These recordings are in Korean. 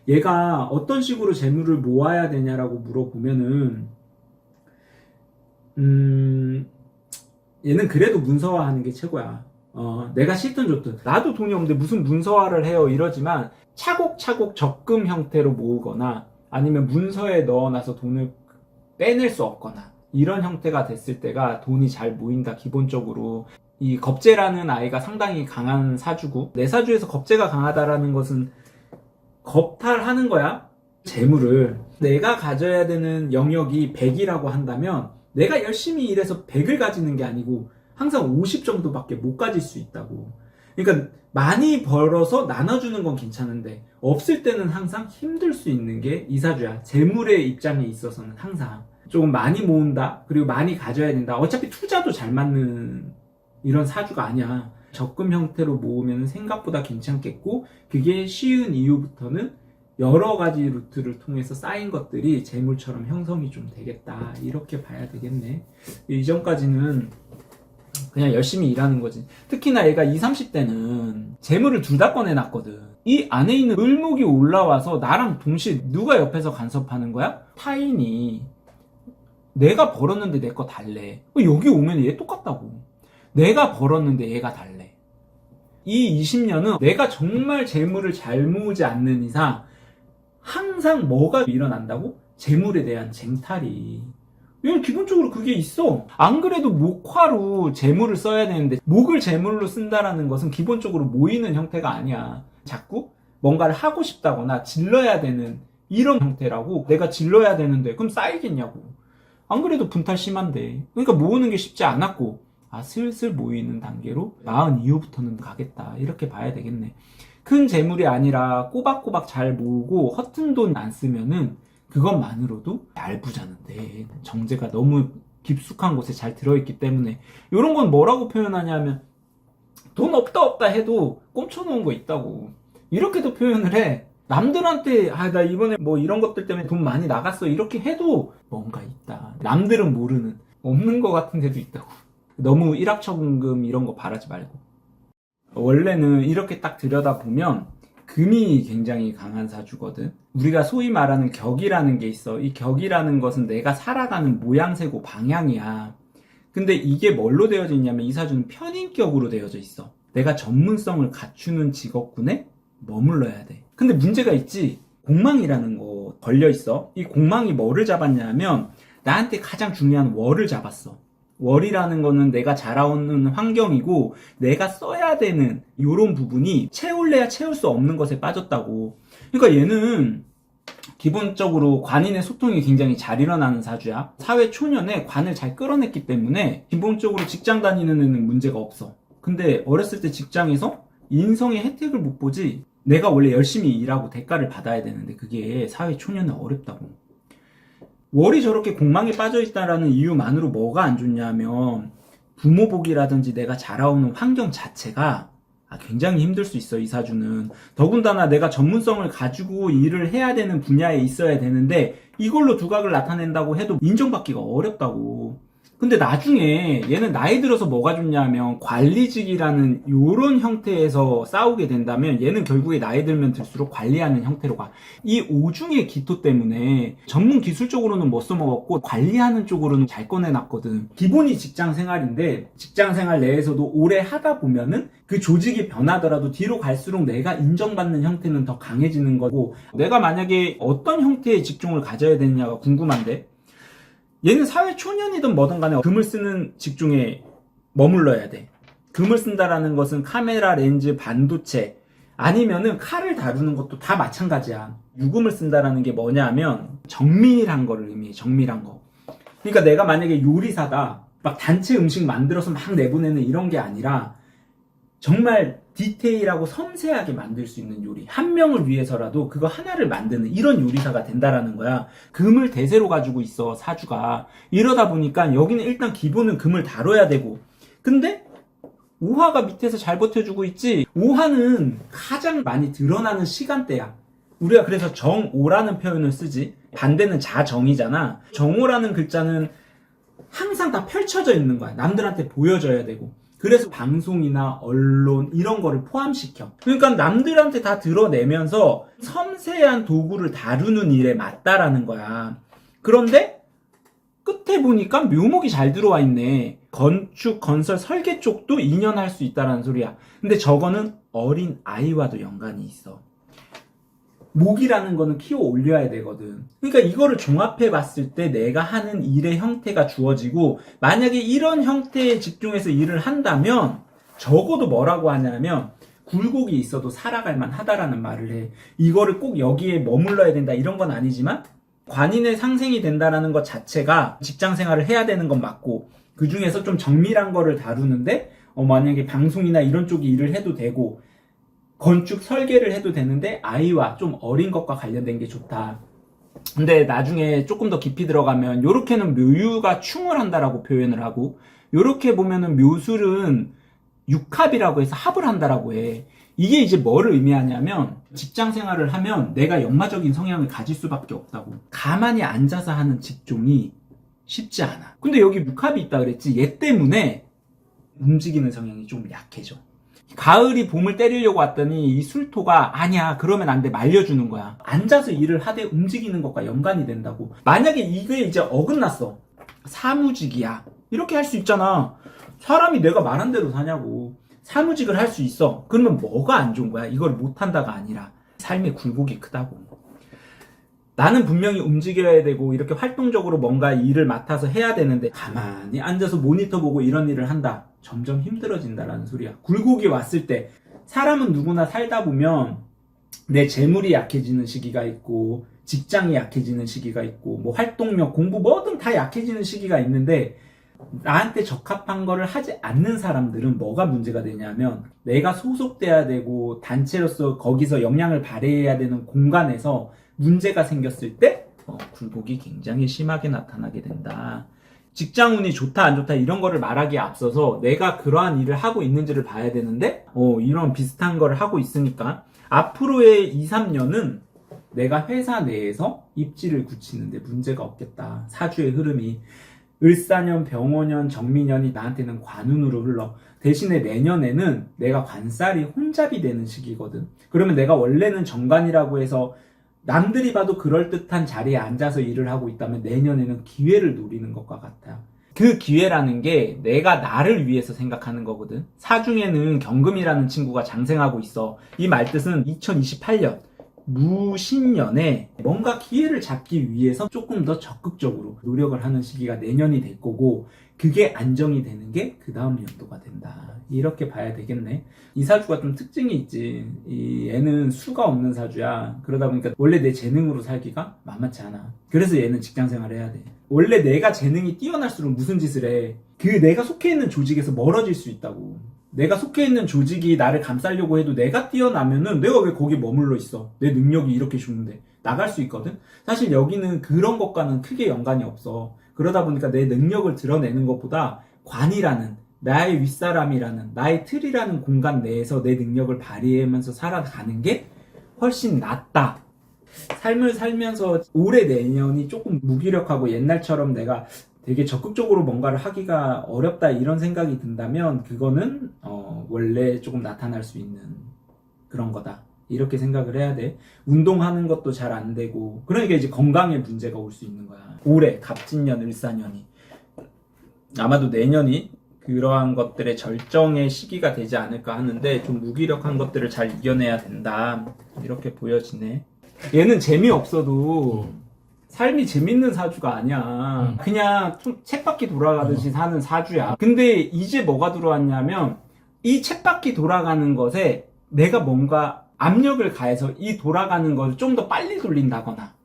얘가 어떤 식으로 재물을 모아야 되냐라고 물어보면은 얘는 그래도 문서화하는 게 최고야. 내가 싫든 좋든 나도 돈이 없는데 무슨 문서화를 해요 이러지만 차곡차곡 적금 형태로 모으거나 아니면 문서에 넣어놔서 돈을 빼낼 수 없거나 이런 형태가 됐을 때가 돈이 잘 모인다. 기본적으로 이 겁재라는 아이가 상당히 강한 사주고, 내 사주에서 겁재가 강하다라는 것은 겁탈하는 거야. 재물을 내가 가져야 되는 영역이 100이라고 한다면 내가 열심히 일해서 100을 가지는 게 아니고 항상 50 정도밖에 못 가질 수 있다고. 그러니까 많이 벌어서 나눠주는 건 괜찮은데 없을 때는 항상 힘들 수 있는 게 이 사주야. 재물의 입장에 있어서는 항상 조금 많이 모은다, 그리고 많이 가져야 된다. 어차피 투자도 잘 맞는 이런 사주가 아니야. 적금 형태로 모으면 생각보다 괜찮겠고, 그게 쉬운 이후부터는 여러 가지 루트를 통해서 쌓인 것들이 재물처럼 형성이 좀 되겠다, 이렇게 봐야 되겠네. 이전까지는 그냥 열심히 일하는 거지. 특히나 얘가 20, 30대는 재물을 둘 다 꺼내놨거든. 이 안에 있는 을목이 올라와서 나랑 동시에 누가 옆에서 간섭하는 거야? 타인이. 내가 벌었는데 내 거 달래. 여기 오면 얘 똑같다고. 내가 벌었는데 얘가 달래. 이 20년은 내가 정말 재물을 잘 모으지 않는 이상 항상 뭐가 일어난다고? 재물에 대한 쟁탈이. 왜냐면 기본적으로 그게 있어. 안 그래도 목화로 재물을 써야 되는데 목을 재물로 쓴다라는 것은 기본적으로 모이는 형태가 아니야. 자꾸 뭔가를 하고 싶다거나 질러야 되는 이런 형태라고. 내가 질러야 되는데 그럼 쌓이겠냐고. 안 그래도 분탈 심한데. 그러니까 모으는 게 쉽지 않았고, 슬슬 모이는 단계로 40 이후부터는 가겠다, 이렇게 봐야 되겠네. 큰 재물이 아니라 꼬박꼬박 잘 모으고 허튼 돈 안 쓰면은 그것만으로도 얄부자는데, 정제가 너무 깊숙한 곳에 잘 들어있기 때문에. 이런 건 뭐라고 표현하냐면 돈 없다 해도 꼼쳐놓은 거 있다고, 이렇게도 표현을 해. 남들한테 나 이번에 뭐 이런 것들 때문에 돈 많이 나갔어 이렇게 해도 뭔가 있다. 남들은 모르는, 없는 거 같은 데도 있다고. 너무 일확천금 이런 거 바라지 말고. 원래는 이렇게 딱 들여다보면 금이 굉장히 강한 사주거든. 우리가 소위 말하는 격이라는 게 있어. 이 격이라는 것은 내가 살아가는 모양새고 방향이야. 근데 이게 뭘로 되어져 있냐면 이 사주는 편인격으로 되어져 있어. 내가 전문성을 갖추는 직업군에 머물러야 돼. 근데 문제가 있지. 공망이라는 거 걸려 있어. 이 공망이 뭐를 잡았냐면 나한테 가장 중요한 월을 잡았어. 월이라는 거는 내가 자라오는 환경이고 내가 써야 되는 이런 부분이 채울래야 채울 수 없는 것에 빠졌다고. 그러니까 얘는 기본적으로 관인의 소통이 굉장히 잘 일어나는 사주야. 사회 초년에 관을 잘 끌어냈기 때문에 기본적으로 직장 다니는 애는 문제가 없어. 근데 어렸을 때 직장에서 인성의 혜택을 못 보지. 내가 원래 열심히 일하고 대가를 받아야 되는데 그게 사회 초년에 어렵다고. 월이 저렇게 공망에 빠져있다라는 이유만으로 뭐가 안 좋냐면 부모복이라든지 내가 자라오는 환경 자체가 굉장히 힘들 수 있어, 이 사주는. 더군다나 내가 전문성을 가지고 일을 해야 되는 분야에 있어야 되는데 이걸로 두각을 나타낸다고 해도 인정받기가 어렵다고. 근데 나중에 얘는 나이 들어서 뭐가 좋냐면 관리직이라는 요런 형태에서 싸우게 된다면 얘는 결국에 나이 들면 들수록 관리하는 형태로 가. 이 오중의 기토 때문에 전문 기술적으로는 못 써먹었고 관리하는 쪽으로는 잘 꺼내놨거든. 기본이 직장 생활인데 직장 생활 내에서도 오래 하다 보면은 그 조직이 변하더라도 뒤로 갈수록 내가 인정받는 형태는 더 강해지는 거고, 내가 만약에 어떤 형태의 직종을 가져야 되느냐가 궁금한데, 얘는 사회 초년이든 뭐든 간에 금을 쓰는 직종에 머물러야 돼. 금을 쓴다라는 것은 카메라, 렌즈, 반도체, 아니면은 칼을 다루는 것도 다 마찬가지야. 유금을 쓴다라는 게 뭐냐 하면 정밀한 거를 의미해. 정밀한 거. 그러니까 내가 만약에 요리사다, 막 단체 음식 만들어서 막 내보내는 이런 게 아니라 정말 디테일하고 섬세하게 만들 수 있는 요리, 한 명을 위해서라도 그거 하나를 만드는 이런 요리사가 된다라는 거야. 금을 대세로 가지고 있어, 사주가. 이러다 보니까 여기는 일단 기본은 금을 다뤄야 되고, 근데 오화가 밑에서 잘 버텨주고 있지. 오화는 가장 많이 드러나는 시간대야. 우리가 그래서 정오라는 표현을 쓰지. 반대는 자정이잖아. 정오라는 글자는 항상 다 펼쳐져 있는 거야. 남들한테 보여줘야 되고. 그래서 방송이나 언론 이런 거를 포함시켜. 그러니까 남들한테 다 드러내면서 섬세한 도구를 다루는 일에 맞다라는 거야. 그런데 끝에 보니까 묘목이 잘 들어와 있네. 건축, 건설, 설계 쪽도 2년 할 수 있다라는 소리야. 근데 저거는 어린 아이와도 연관이 있어. 목이라는 거는 키워 올려야 되거든. 그러니까 이거를 종합해 봤을 때 내가 하는 일의 형태가 주어지고, 만약에 이런 형태에 집중해서 일을 한다면 적어도 뭐라고 하냐면 굴곡이 있어도 살아갈 만하다라는 말을 해. 이거를 꼭 여기에 머물러야 된다 이런 건 아니지만 관인의 상생이 된다라는 것 자체가 직장 생활을 해야 되는 건 맞고, 그 중에서 좀 정밀한 거를 다루는데 만약에 방송이나 이런 쪽이 일을 해도 되고 건축 설계를 해도 되는데 아이와 좀 어린 것과 관련된 게 좋다. 근데 나중에 조금 더 깊이 들어가면 요렇게는 묘유가 충을 한다라고 표현을 하고, 요렇게 보면은 묘술은 육합이라고 해서 합을 한다라고 해. 이게 이제 뭐를 의미하냐면 직장 생활을 하면 내가 역마적인 성향을 가질 수밖에 없다고. 가만히 앉아서 하는 직종이 쉽지 않아. 근데 여기 육합이 있다 그랬지. 얘 때문에 움직이는 성향이 좀 약해져. 가을이 봄을 때리려고 왔더니 이 술토가 아니야 그러면 안 돼 말려주는 거야. 앉아서 일을 하되 움직이는 것과 연관이 된다고. 만약에 이게 이제 어긋났어. 사무직이야 이렇게 할 수 있잖아. 사람이 내가 말한 대로 사냐고. 사무직을 할 수 있어. 그러면 뭐가 안 좋은 거야? 이걸 못한다가 아니라 삶의 굴곡이 크다고. 나는 분명히 움직여야 되고 이렇게 활동적으로 뭔가 일을 맡아서 해야 되는데 가만히 앉아서 모니터 보고 이런 일을 한다. 점점 힘들어진다라는 소리야. 굴곡이 왔을 때 사람은 누구나 살다 보면 내 재물이 약해지는 시기가 있고 직장이 약해지는 시기가 있고 뭐 활동력, 공부 뭐든 다 약해지는 시기가 있는데, 나한테 적합한 거를 하지 않는 사람들은 뭐가 문제가 되냐면 내가 소속돼야 되고 단체로서 거기서 역량을 발휘해야 되는 공간에서 문제가 생겼을 때 굴곡이 굉장히 심하게 나타나게 된다. 직장운이 좋다 안 좋다 이런 거를 말하기에 앞서서 내가 그러한 일을 하고 있는지를 봐야 되는데 이런 비슷한 거를 하고 있으니까 앞으로의 2, 3년은 내가 회사 내에서 입지를 굳히는데 문제가 없겠다. 사주의 흐름이 을사년, 병오년, 정미년이 나한테는 관운으로 흘러. 대신에 내년에는 내가 관살이 혼잡이 되는 시기거든. 그러면 내가 원래는 정관이라고 해서 남들이 봐도 그럴듯한 자리에 앉아서 일을 하고 있다면 내년에는 기회를 노리는 것과 같아요. 그 기회라는 게 내가 나를 위해서 생각하는 거거든. 사중에는 경금이라는 친구가 장생하고 있어. 이 말뜻은 2028년 무신년에 뭔가 기회를 잡기 위해서 조금 더 적극적으로 노력을 하는 시기가 내년이 될 거고, 그게 안정이 되는 게 그 다음 연도가 된다. 이렇게 봐야 되겠네. 이 사주가 좀 특징이 있지. 얘는 수가 없는 사주야. 그러다 보니까 원래 내 재능으로 살기가 만만치 않아. 그래서 얘는 직장 생활을 해야 돼. 원래 내가 재능이 뛰어날수록 무슨 짓을 해. 그 내가 속해 있는 조직에서 멀어질 수 있다고. 내가 속해 있는 조직이 나를 감싸려고 해도 내가 뛰어나면은 내가 왜 거기 머물러 있어? 내 능력이 이렇게 좋은데 나갈 수 있거든? 사실 여기는 그런 것과는 크게 연관이 없어. 그러다 보니까 내 능력을 드러내는 것보다 관이라는 나의 윗사람이라는 나의 틀이라는 공간 내에서 내 능력을 발휘하면서 살아가는 게 훨씬 낫다. 삶을 살면서 올해 내년이 조금 무기력하고 옛날처럼 내가 되게 적극적으로 뭔가를 하기가 어렵다 이런 생각이 든다면 그거는 원래 조금 나타날 수 있는 그런 거다. 이렇게 생각을 해야 돼. 운동하는 것도 잘 안 되고 그러니까 이제 건강에 문제가 올 수 있는 거야. 올해 갑진년 을사년이 아마도 내년이 그러한 것들의 절정의 시기가 되지 않을까 하는데 좀 무기력한 것들을 잘 이겨내야 된다. 이렇게 보여지네. 얘는 재미없어도 삶이 재밌는 사주가 아니야. 그냥 좀 쳇바퀴 돌아가듯이 사는 사주야. 근데 이제 뭐가 들어왔냐면 이 쳇바퀴 돌아가는 것에 내가 뭔가 압력을 가해서 이 돌아가는 것을 좀 더 빨리 돌린다거나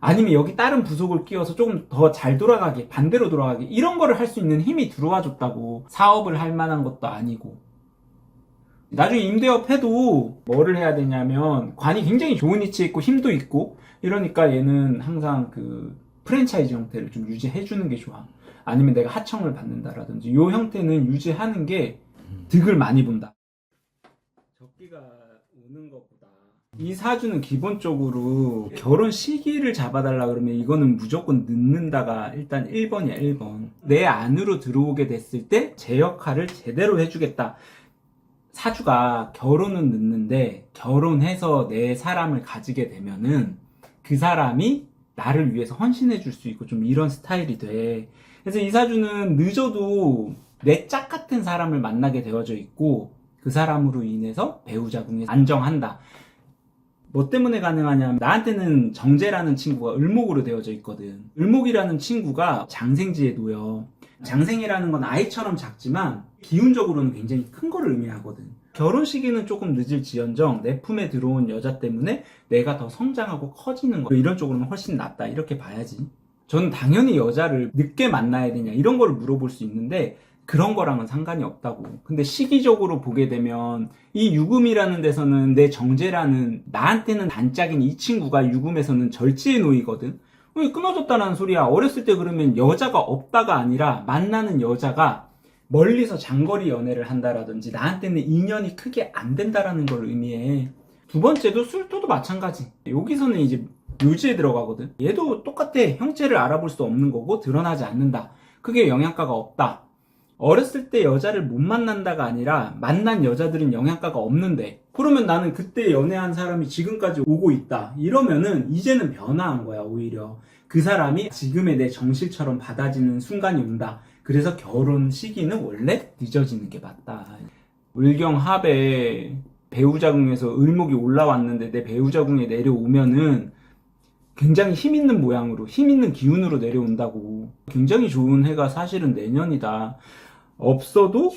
아니면 여기 다른 부속을 끼워서 조금 더 잘 돌아가게, 반대로 돌아가게 이런 거를 할 수 있는 힘이 들어와 줬다고. 사업을 할 만한 것도 아니고. 나중에 임대업 해도 뭐를 해야 되냐면 관이 굉장히 좋은 위치에 있고 힘도 있고 이러니까 얘는 항상 그 프랜차이즈 형태를 좀 유지해 주는 게 좋아. 아니면 내가 하청을 받는다라든지 요 형태는 유지하는 게 득을 많이 본다. 적기가 오는 것보다 이 사주는 기본적으로 결혼 시기를 잡아달라 그러면 이거는 무조건 늦는다가 일단 1번이야, 1번. 내 안으로 들어오게 됐을 때 제 역할을 제대로 해주겠다. 사주가 결혼은 늦는데 결혼해서 내 사람을 가지게 되면은 그 사람이 나를 위해서 헌신해 줄 수 있고 좀 이런 스타일이 돼. 그래서 이 사주는 늦어도 내 짝 같은 사람을 만나게 되어져 있고 그 사람으로 인해서 배우자궁에 안정한다. 뭐 때문에 가능하냐면 나한테는 정제라는 친구가 을목으로 되어져 있거든. 을목이라는 친구가 장생지에 놓여. 장생이라는 건 아이처럼 작지만 기운적으로는 굉장히 큰 거를 의미하거든. 결혼 시기는 조금 늦을지언정 내 품에 들어온 여자 때문에 내가 더 성장하고 커지는 거 이런 쪽으로는 훨씬 낫다 이렇게 봐야지. 저는 당연히 여자를 늦게 만나야 되냐 이런 걸 물어볼 수 있는데 그런 거랑은 상관이 없다고. 근데 시기적으로 보게 되면 이 유금이라는 데서는 내 정제라는 나한테는 단짝인 이 친구가 유금에서는 절지에 놓이거든. 왜 끊어졌다는 소리야. 어렸을 때 그러면 여자가 없다가 아니라 만나는 여자가 멀리서 장거리 연애를 한다라든지 나한테는 인연이 크게 안 된다라는 걸 의미해. 두 번째도 술토도 마찬가지. 여기서는 이제 묘지에 들어가거든. 얘도 똑같아. 형체를 알아볼 수 없는 거고 드러나지 않는다. 크게 영향가가 없다. 어렸을 때 여자를 못 만난다가 아니라 만난 여자들은 영향가가 없는데 그러면 나는 그때 연애한 사람이 지금까지 오고 있다 이러면은 이제는 변화한 거야. 오히려 그 사람이 지금의 내 정실처럼 받아지는 순간이 온다. 그래서 결혼 시기는 원래 늦어지는 게 맞다. 을경합에 배우자궁에서 을목이 올라왔는데 내 배우자궁에 내려오면은 굉장히 힘 있는 모양으로 힘 있는 기운으로 내려온다고. 굉장히 좋은 해가 사실은 내년이다. 없어도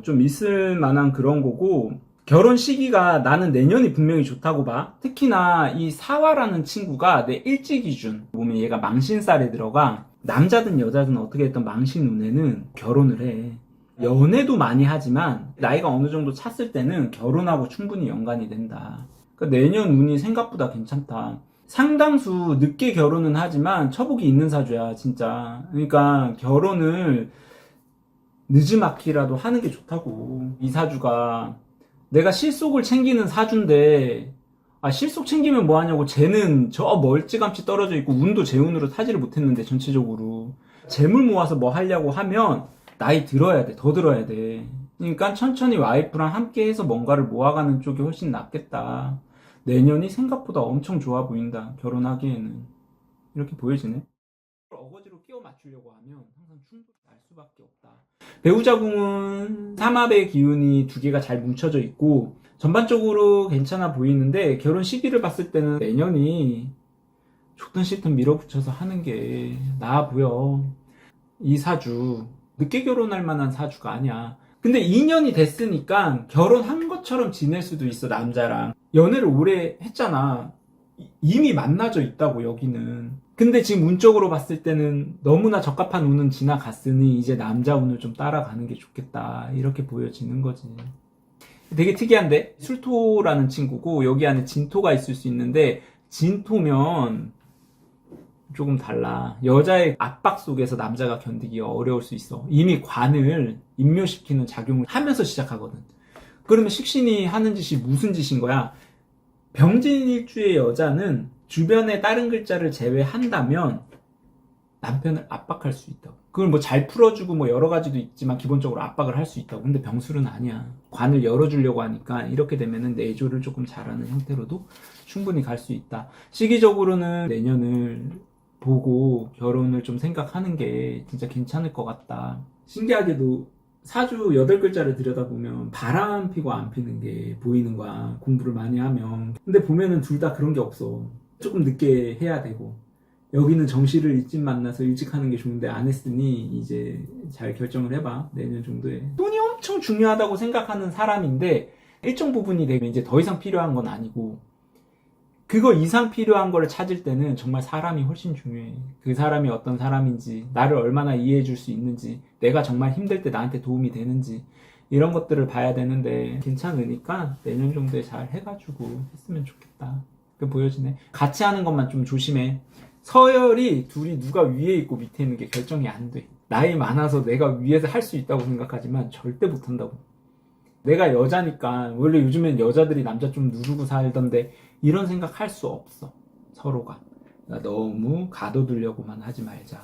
좀 있을 만한 그런 거고 결혼 시기가 나는 내년이 분명히 좋다고 봐. 특히나 이 사화라는 친구가 내 일지기준 보면 얘가 망신살에 들어가. 남자든 여자든 어떻게 했던 망신 운에는 결혼을 해. 연애도 많이 하지만 나이가 어느 정도 찼을 때는 결혼하고 충분히 연관이 된다. 그러니까 내년 운이 생각보다 괜찮다. 상당수 늦게 결혼은 하지만 처복이 있는 사주야 진짜. 그러니까 결혼을 늦지막히라도 하는 게 좋다고. 이 사주가 내가 실속을 챙기는 사주인데 실속 챙기면 뭐하냐고. 쟤는 저 멀찌감치 떨어져 있고 운도 제 운으로 타지를 못했는데 전체적으로 재물 모아서 뭐 하려고 하면 나이 들어야 돼. 더 들어야 돼. 그러니까 천천히 와이프랑 함께 해서 뭔가를 모아가는 쪽이 훨씬 낫겠다. 내년이 생각보다 엄청 좋아 보인다. 결혼하기에는. 이렇게 보여지네. 어거지로 끼워 맞추려고 하면 항상 충돌이 날 수밖에 없다. 배우자궁은 삼합의 기운이 두 개가 잘 뭉쳐져 있고 전반적으로 괜찮아 보이는데 결혼 시기를 봤을 때는 내년이 좋든 싫든 밀어붙여서 하는 게 나아 보여. 이 사주 늦게 결혼할 만한 사주가 아니야. 근데 2년이 됐으니까 결혼한 것처럼 지낼 수도 있어. 남자랑 연애를 오래 했잖아. 이미 만나져 있다고 여기는. 근데 지금 운적으로 봤을 때는 너무나 적합한 운은 지나갔으니 이제 남자 운을 좀 따라가는 게 좋겠다 이렇게 보여지는 거지. 되게 특이한데 술토라는 친구고 여기 안에 진토가 있을 수 있는데 진토면 조금 달라. 여자의 압박 속에서 남자가 견디기 어려울 수 있어. 이미 관을 임묘시키는 작용을 하면서 시작하거든. 그러면 식신이 하는 짓이 무슨 짓인 거야? 병진일주의 여자는 주변의 다른 글자를 제외한다면 남편을 압박할 수 있다고. 그걸 뭐 잘 풀어주고 뭐 여러 가지도 있지만 기본적으로 압박을 할 수 있다고. 근데 병술은 아니야. 관을 열어주려고 하니까 이렇게 되면은 내조를 조금 잘하는 형태로도 충분히 갈 수 있다. 시기적으로는 내년을 보고 결혼을 좀 생각하는 게 진짜 괜찮을 것 같다. 신기하게도 사주 8글자를 들여다보면 바람 피고 안 피는 게 보이는 거야. 공부를 많이 하면. 근데 보면은 둘 다 그런 게 없어. 조금 늦게 해야 되고 여기는 정시를 일찍 만나서 일찍 하는 게 좋은데 안 했으니 이제 잘 결정을 해봐. 내년 정도에. 돈이 엄청 중요하다고 생각하는 사람인데 일정 부분이 되면 이제 더 이상 필요한 건 아니고 그거 이상 필요한 거를 찾을 때는 정말 사람이 훨씬 중요해. 그 사람이 어떤 사람인지, 나를 얼마나 이해해 줄 수 있는지, 내가 정말 힘들 때 나한테 도움이 되는지 이런 것들을 봐야 되는데 괜찮으니까 내년 정도에 잘 해가지고 했으면 좋겠다. 그게 보여지네. 같이 하는 것만 좀 조심해. 서열이 둘이 누가 위에 있고 밑에 있는 게 결정이 안 돼. 나이 많아서 내가 위에서 할 수 있다고 생각하지만 절대 못한다고. 내가 여자니까 원래 요즘엔 여자들이 남자 좀 누르고 살던데 이런 생각 할 수 없어 서로가. 그러니까 너무 가둬두려고만 하지 말자.